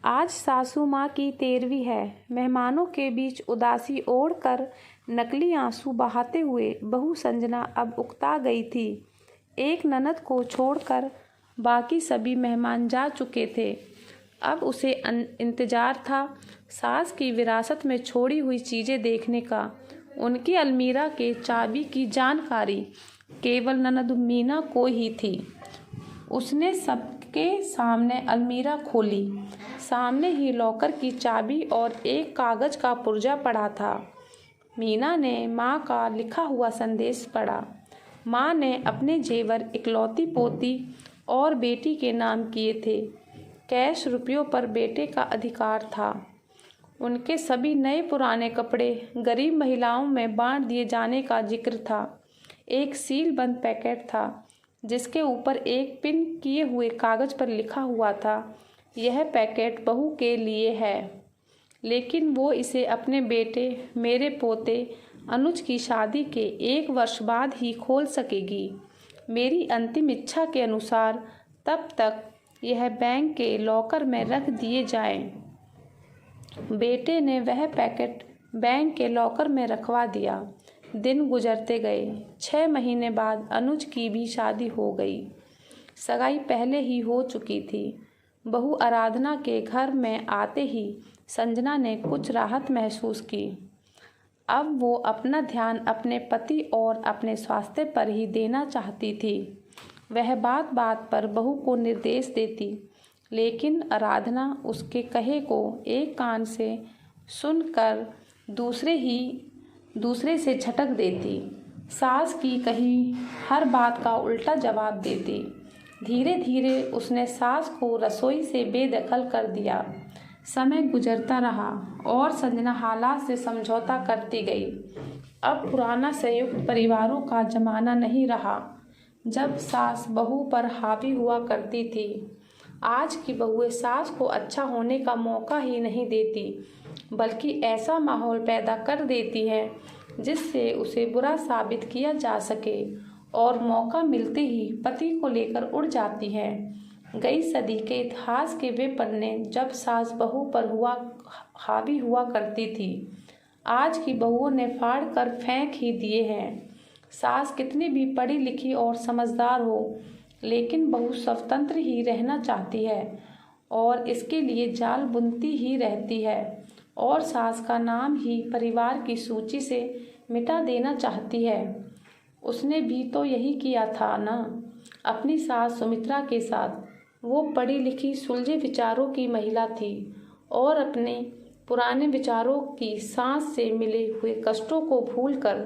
आज सासू माँ की 13वीं है। मेहमानों के बीच उदासी ओढ़कर नकली आंसू बहाते हुए बहू संजना अब उकता गई थी। एक ननद को छोड़कर बाकी सभी मेहमान जा चुके थे। अब उसे इंतजार था सास की विरासत में छोड़ी हुई चीज़ें देखने का। उनकी अलमीरा के चाबी की जानकारी केवल ननद मीना को ही थी। उसने सबके सामने अलमीरा खोली। सामने ही लॉकर की चाबी और एक कागज का पुर्जा पड़ा था। मीना ने माँ का लिखा हुआ संदेश पढ़ा। माँ ने अपने जेवर इकलौती पोती और बेटी के नाम किए थे। कैश रुपयों पर बेटे का अधिकार था। उनके सभी नए पुराने कपड़े गरीब महिलाओं में बांट दिए जाने का जिक्र था। एक सील बंद पैकेट था जिसके ऊपर एक पिन किए हुए कागज पर लिखा हुआ था, यह पैकेट बहू के लिए है, लेकिन वो इसे अपने बेटे मेरे पोते अनुज की शादी के 1 वर्ष बाद ही खोल सकेगी। मेरी अंतिम इच्छा के अनुसार तब तक यह बैंक के लॉकर में रख दिए जाएं। बेटे ने वह पैकेट बैंक के लॉकर में रखवा दिया। दिन गुजरते गए। 6 महीने बाद अनुज की भी शादी हो गई। सगाई पहले ही हो चुकी थी। बहू आराधना के घर में आते ही संजना ने कुछ राहत महसूस की। अब वो अपना ध्यान अपने पति और अपने स्वास्थ्य पर ही देना चाहती थी। वह बात बात पर बहू को निर्देश देती, लेकिन आराधना उसके कहे को एक कान से सुनकर दूसरे से झटक देती। सास की कही हर बात का उल्टा जवाब देती। धीरे धीरे उसने सास को रसोई से बेदखल कर दिया। समय गुजरता रहा और संजना हालात से समझौता करती गई। अब पुराना संयुक्त परिवारों का जमाना नहीं रहा जब सास बहू पर हावी हुआ करती थी। आज की बहुएं सास को अच्छा होने का मौका ही नहीं देती, बल्कि ऐसा माहौल पैदा कर देती है जिससे उसे बुरा साबित किया जा सके, और मौका मिलते ही पति को लेकर उड़ जाती है। गई सदी के इतिहास के वे पन्ने जब सास बहू पर हावी हुआ करती थी, आज की बहुओं ने फाड़ कर फेंक ही दिए हैं। सास कितनी भी पढ़ी लिखी और समझदार हो, लेकिन बहू स्वतंत्र ही रहना चाहती है और इसके लिए जाल बुनती ही रहती है, और सास का नाम ही परिवार की सूची से मिटा देना चाहती है। उसने भी तो यही किया था ना अपनी सास सुमित्रा के साथ। वो पढ़ी लिखी सुलझे विचारों की महिला थी और अपने पुराने विचारों की सांस से मिले हुए कष्टों को भूलकर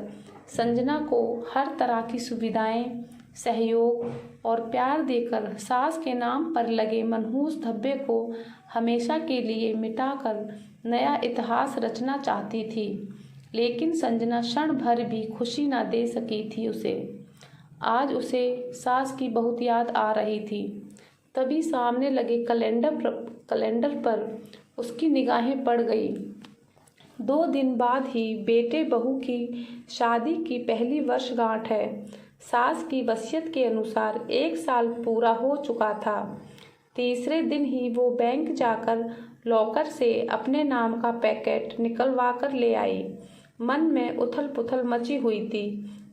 संजना को हर तरह की सुविधाएं, सहयोग और प्यार देकर सास के नाम पर लगे मनहूस धब्बे को हमेशा के लिए मिटाकर नया इतिहास रचना चाहती थी। लेकिन संजना क्षण भर भी खुशी न दे सकी थी उसे। आज उसे सास की बहुत याद आ रही थी। तभी सामने लगे कैलेंडर पर उसकी निगाहें पड़ गई। 2 दिन बाद ही बेटे बहू की शादी की पहली वर्षगांठ है। सास की वसीयत के अनुसार 1 साल पूरा हो चुका था। तीसरे दिन ही वो बैंक जाकर लॉकर से अपने नाम का पैकेट निकलवा कर ले आई। मन में उथल पुथल मची हुई थी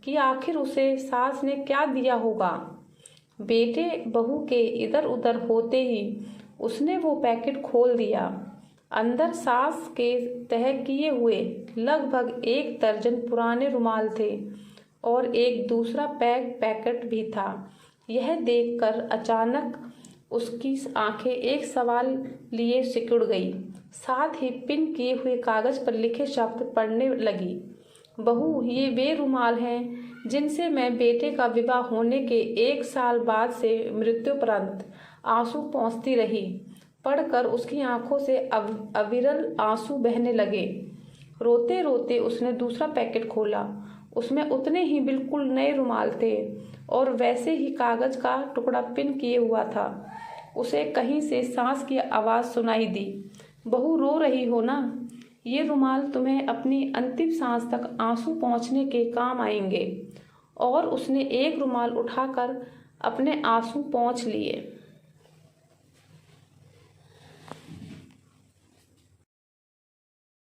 कि आखिर उसे सास ने क्या दिया होगा। बेटे बहू के इधर उधर होते ही उसने वो पैकेट खोल दिया। अंदर सास के तह किए हुए लगभग 1 दर्जन पुराने रुमाल थे और एक दूसरा पैकेट भी था। यह देखकर अचानक उसकी आंखें एक सवाल लिए सिकुड़ गई। साथ ही पिन किए हुए कागज पर लिखे शब्द पढ़ने लगी। बहू, ये वे रुमाल हैं जिनसे मैं बेटे का विवाह होने के 1 साल बाद से मृत्युपरांत आंसू पोंछती रही। पढ़कर उसकी आंखों से अविरल आंसू बहने लगे। रोते रोते उसने दूसरा पैकेट खोला। उसमें उतने ही बिल्कुल नए रुमाल थे और वैसे ही कागज का टुकड़ा पिन किए हुआ था। उसे कहीं से सांस की आवाज़ सुनाई दी। बहू, रो रही हो ना? ये रुमाल तुम्हें अपनी अंतिम सांस तक आंसू पोंछने के काम आएंगे। और उसने एक रुमाल उठाकर अपने आंसू पोंछ लिए।